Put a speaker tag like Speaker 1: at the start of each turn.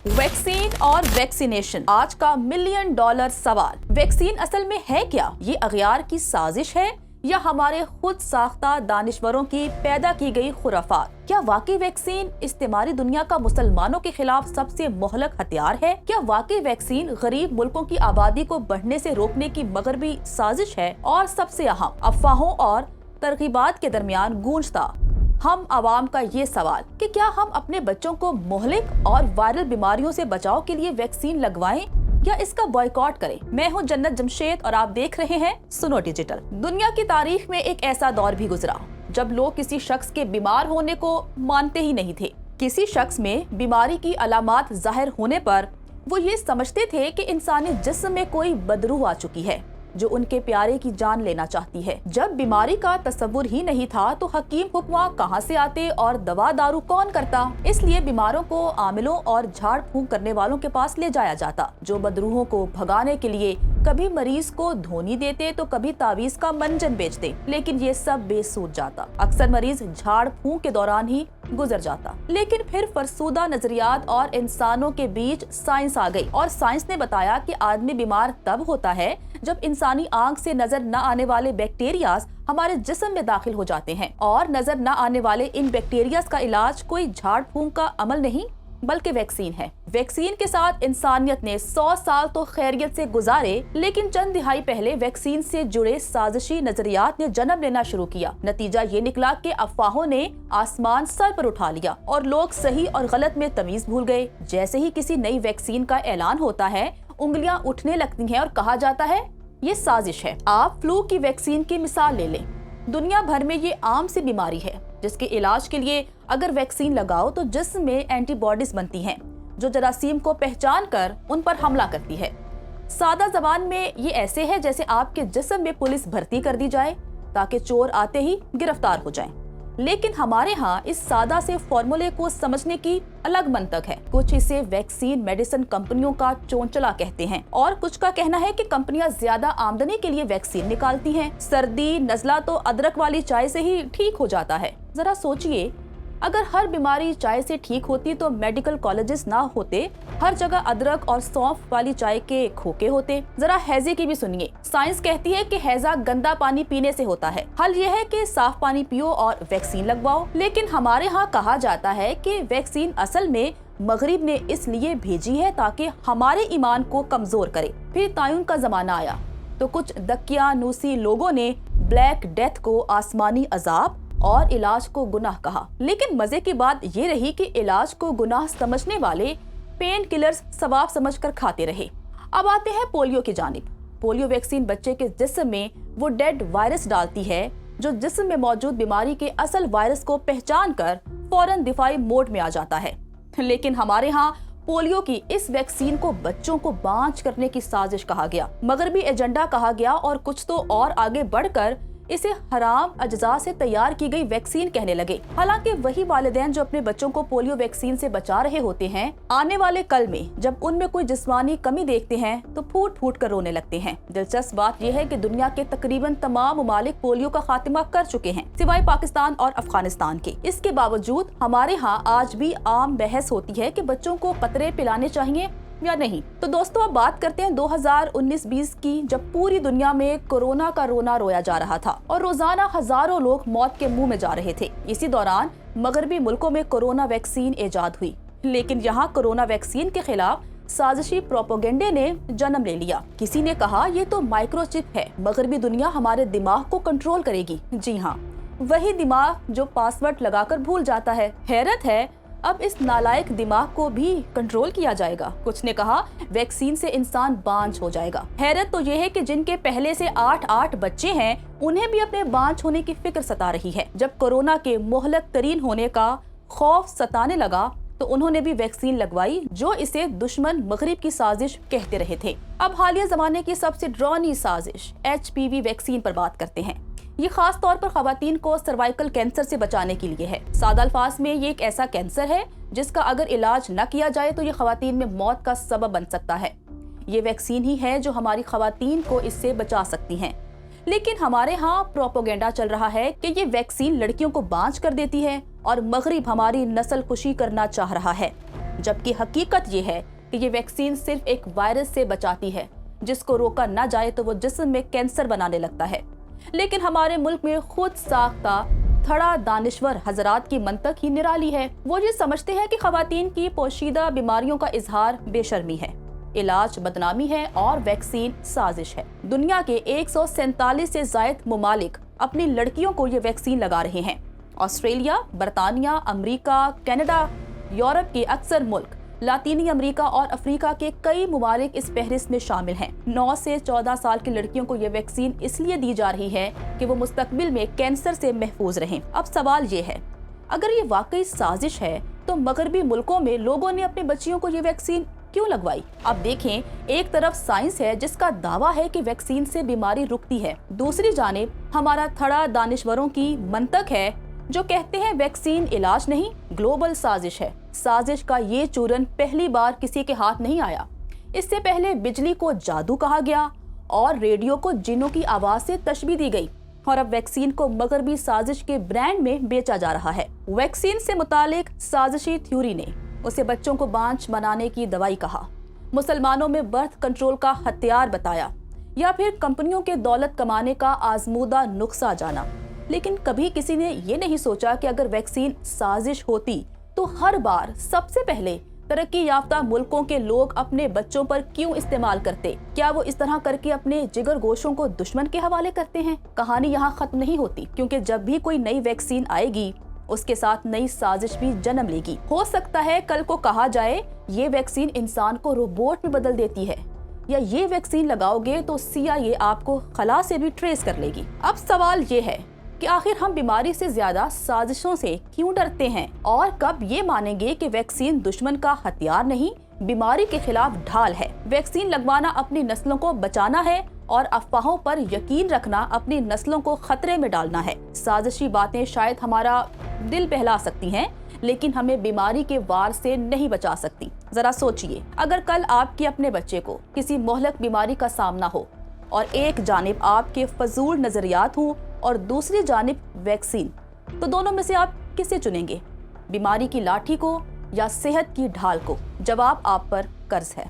Speaker 1: Vaccine और vaccination, आज का $1 मिलियन सवाल। वैक्सीन असल में है क्या? ये अगयार की साजिश है या हमारे खुद साख्ता दानिश्वरों की पैदा की गई खुराफात? क्या वाकई वैक्सीन इस्तेमारी दुनिया का मुसलमानों के खिलाफ सबसे मोहलक हथियार है? क्या वाकई वैक्सीन गरीब मुल्कों की आबादी को बढ़ने से रोकने की मगरबी साजिश है? और सबसे अहम, अफवाहों और तरगीबात के दरमियान गूंजता हम आवाम का ये सवाल कि क्या हम अपने बच्चों को मोहलिक और वायरल बीमारियों से बचाव के लिए वैक्सीन लगवाएं या इसका बॉयकॉट करें? मैं हूं जन्नत जमशेद और आप देख रहे हैं सुनो डिजिटल। दुनिया की तारीख में एक ऐसा दौर भी गुजरा जब लोग किसी शख्स के बीमार होने को मानते ही नहीं थे। किसी शख्स में बीमारी की अलामात जाहिर होने पर वो ये समझते थे कि इंसानी जिस्म में कोई बदरूह आ चुकी है जो उनके प्यारे की जान लेना चाहती है। जब बीमारी का तस्वुर ही नहीं था तो हकीम हुक्मा कहां से आते और दवा दारू कौन करता? इसलिए बीमारों को आमिलों और झाड़ फूंक करने वालों के पास ले जाया जाता, जो बदरूहों को भगाने के लिए कभी मरीज को धोनी देते तो कभी तावीज का मंजन बेचते। लेकिन ये सब बेसूद जाता। अक्सर मरीज झाड़ फूंक के दौरान ही गुजर जाता। लेकिन फिर फरसूदा नजरियात और इंसानों के बीच साइंस आ गई और साइंस ने बताया कि आदमी बीमार तब होता है जब इंसानी आंख से नजर न आने वाले बैक्टीरियाज हमारे जिस्म में दाखिल हो जाते हैं। और नजर न आने वाले इन बैक्टीरियाज का इलाज कोई झाड़ फूंक का अमल नहीं बल्कि वैक्सीन है। वैक्सीन के साथ इंसानियत ने 100 साल तो खैरियत से गुजारे, लेकिन चंद दिहाई पहले वैक्सीन से जुड़े साजिशी नजरियात ने जन्म लेना शुरू किया। नतीजा ये निकला कि अफवाहों ने आसमान सर पर उठा लिया और लोग सही और गलत में तमीज भूल गए। जैसे ही किसी नई वैक्सीन का ऐलान होता है, उंगलियां उठने लगती हैं और कहा जाता है ये साजिश है। आप फ्लू की वैक्सीन की मिसाल ले लें। दुनिया भर में ये आम सी बीमारी है जिसके इलाज के लिए अगर वैक्सीन लगाओ तो जिस्म में एंटीबॉडीज बनती हैं जो जरासीम को पहचान कर उन पर हमला करती है। सादा जबान में ये ऐसे है जैसे आपके जिस्म में पुलिस भर्ती कर दी जाए ताकि चोर आते ही गिरफ्तार हो जाएं। लेकिन हमारे यहाँ इस सादा से फॉर्मूले को समझने की अलग मंतक है। कुछ इसे वैक्सीन मेडिसिन कंपनियों का चोंचला कहते हैं और कुछ का कहना है कि कंपनियां ज्यादा आमदनी के लिए वैक्सीन निकालती हैं। सर्दी नजला तो अदरक वाली चाय से ही ठीक हो जाता है। जरा सोचिए, अगर हर बीमारी चाय से ठीक होती तो मेडिकल कॉलेजेस ना होते, हर जगह अदरक और सौंफ वाली चाय के खोखे होते। जरा हैजे की भी सुनिए। साइंस कहती है कि हैजा गंदा पानी पीने से होता है। हल ये है कि साफ पानी पियो और वैक्सीन लगवाओ। लेकिन हमारे यहाँ कहा जाता है कि वैक्सीन असल में मगरिब ने इसलिए भेजी है ताकि हमारे ईमान को कमजोर करे। फिर तायुन का जमाना आया तो कुछ दकियानूसी लोगों ने ब्लैक डेथ को आसमानी अजाब और इलाज को गुनाह कहा। लेकिन मजे की बात ये रही कि इलाज को गुनाह समझने वाले पेन किलर्स सवाब समझकर खाते रहे। अब आते हैं पोलियो की जानिब। पोलियो वैक्सीन बच्चे के जिस्म में वो डेड वायरस डालती है जो जिस्म में मौजूद बीमारी के असल वायरस को पहचान कर फौरन दिफाई मोड में आ जाता है। लेकिन हमारे यहाँ पोलियो की इस वैक्सीन को बच्चों को बांझ करने की साजिश कहा गया, मगरबी एजेंडा कहा गया और कुछ तो और आगे बढ़कर इसे हराम अज्जा से तैयार की गई वैक्सीन कहने लगे। हालांकि वही वालिदैन जो अपने बच्चों को पोलियो वैक्सीन से बचा रहे होते हैं, आने वाले कल में जब उनमें कोई जिस्मानी कमी देखते हैं तो फूट फूट कर रोने लगते हैं। दिलचस्प बात यह है कि दुनिया के तकरीबन तमाम ममालिक पोलियो का खात्मा कर चुके हैं सिवाय पाकिस्तान और अफगानिस्तान के। इसके बावजूद हमारे यहाँ आज भी आम बहस होती है कि बच्चों को कतरे पिलाने चाहिए या नहीं। तो दोस्तों, अब बात करते हैं 2019-20 की, जब पूरी दुनिया में कोरोना का रोना रोया जा रहा था और रोजाना हजारों लोग मौत के मुंह में जा रहे थे। इसी दौरान मगरबी मुल्कों में कोरोना वैक्सीन इजाद हुई। लेकिन यहाँ कोरोना वैक्सीन के खिलाफ साजिशी प्रोपेगेंडे ने जन्म ले लिया। किसी ने कहा ये तो माइक्रोचिप है, मगरबी दुनिया हमारे दिमाग को कंट्रोल करेगी। जी हाँ, वही दिमाग जो पासवर्ड लगाकर भूल जाता है। हैरत है, अब इस नालायक दिमाग को भी कंट्रोल किया जाएगा। कुछ ने कहा वैक्सीन से इंसान बांझ हो जाएगा। हैरत तो ये है कि जिनके पहले से 8 बच्चे हैं, उन्हें भी अपने बांझ होने की फिक्र सता रही है। जब कोरोना के मोहलक तरीन होने का खौफ सताने लगा तो उन्होंने भी वैक्सीन लगवाई, जो इसे दुश्मन मगरिब की साजिश कहते रहे थे। अब हालिया जमाने की सबसे डरावनी साजिश HPV वैक्सीन पर बात करते हैं। ये खास तौर पर खवातीन को सर्वाइकल कैंसर से बचाने के लिए है। सादा अल्फाज में ये एक ऐसा कैंसर है जिसका अगर इलाज न किया जाए तो ये खवातीन में मौत का सबब बन सकता है। ये वैक्सीन ही है जो हमारी खवातीन को इससे बचा सकती हैं। लेकिन हमारे यहाँ प्रोपेगेंडा चल रहा है कि ये वैक्सीन लड़कियों को बांझ कर देती है और मगरिब हमारी नस्ल कुशी करना चाह रहा है। जबकि हकीकत ये है कि ये वैक्सीन सिर्फ एक वायरस से बचाती है, जिसको रोका ना जाए तो वो जिस्म में कैंसर बनाने लगता है। लेकिन हमारे मुल्क में खुद साख्ता थड़ा दानिश्वर हजरात की मंतक ही निराली है। वो ये समझते हैं कि खवातीन की पोशीदा बीमारियों का इजहार बेशर्मी है, इलाज बदनामी है और वैक्सीन साजिश है। दुनिया के 147 से ज़ायद मुमालिक अपनी लड़कियों को ये वैक्सीन लगा रहे हैं। ऑस्ट्रेलिया, बरतानिया, अमेरिका, कनाडा, यूरोप के अक्सर मुल्क, लातीनी अमेरिका और अफ्रीका के कई मुमालिक इस फहरिस्त में शामिल हैं। 9 से 14 साल की लड़कियों को ये वैक्सीन इसलिए दी जा रही है कि वो मुस्तकबिल में कैंसर से महफूज रहें। अब सवाल ये है, अगर ये वाकई साजिश है तो मगरबी मुल्कों में लोगों ने अपनी बच्चियों को ये वैक्सीन क्यों लगवाई? अब देखें, एक तरफ साइंस है जिसका दावा है कि वैक्सीन से बीमारी रुकती है, दूसरी जानिब हमारा थड़ा दानिश्वरों की मंतक है जो कहते हैं वैक्सीन इलाज नहीं, ग्लोबल साजिश है। साजिश का ये चूरन पहली बार किसी के हाथ नहीं आया। इससे पहले बिजली को जादू कहा गया और रेडियो को जिन्नों की आवाज से तशबीह दी गई, और अब वैक्सीन को मगरबी साजिश के ब्रांड में बेचा जा रहा है। वैक्सीन से मुतालिक साजिशी थ्योरी ने उसे बच्चों को बांझ बनाने की दवाई कहा, मुसलमानों में बर्थ कंट्रोल का हथियार बताया, या फिर कंपनियों के दौलत कमाने का आजमूदा नुस्खा जाना। लेकिन कभी किसी ने ये नहीं सोचा कि अगर वैक्सीन साजिश होती तो हर बार सबसे पहले तरक्की याफ्ता मुल्कों के लोग अपने बच्चों पर क्यों इस्तेमाल करते? क्या वो इस तरह करके अपने जिगर गोशों को दुश्मन के हवाले करते हैं? कहानी यहाँ खत्म नहीं होती, क्योंकि जब भी कोई नई वैक्सीन आएगी उसके साथ नई साजिश भी जन्म लेगी। हो सकता है कल को कहा जाए ये वैक्सीन इंसान को रोबोट में बदल देती है, या ये वैक्सीन लगाओगे तो CIA आपको खला से भी ट्रेस कर लेगी। अब सवाल ये है कि आखिर हम बीमारी से ज्यादा साजिशों से क्यों डरते हैं, और कब ये मानेंगे कि वैक्सीन दुश्मन का हथियार नहीं, बीमारी के खिलाफ ढाल है। वैक्सीन लगवाना अपनी नस्लों को बचाना है और अफवाहों पर यकीन रखना अपनी नस्लों को खतरे में डालना है। साजिशी बातें शायद हमारा दिल बहला सकती हैं, लेकिन हमें बीमारी के वार से नहीं बचा सकती। जरा सोचिए, अगर कल आपके अपने बच्चे को किसी मोहलक बीमारी का सामना हो और एक जानिब आपके फजूल नजरियात हों और दूसरी जानिब वैक्सीन, तो दोनों में से आप किसे चुनेंगे? बीमारी की लाठी को या सेहत की ढाल को? जवाब आप पर कर्ज है।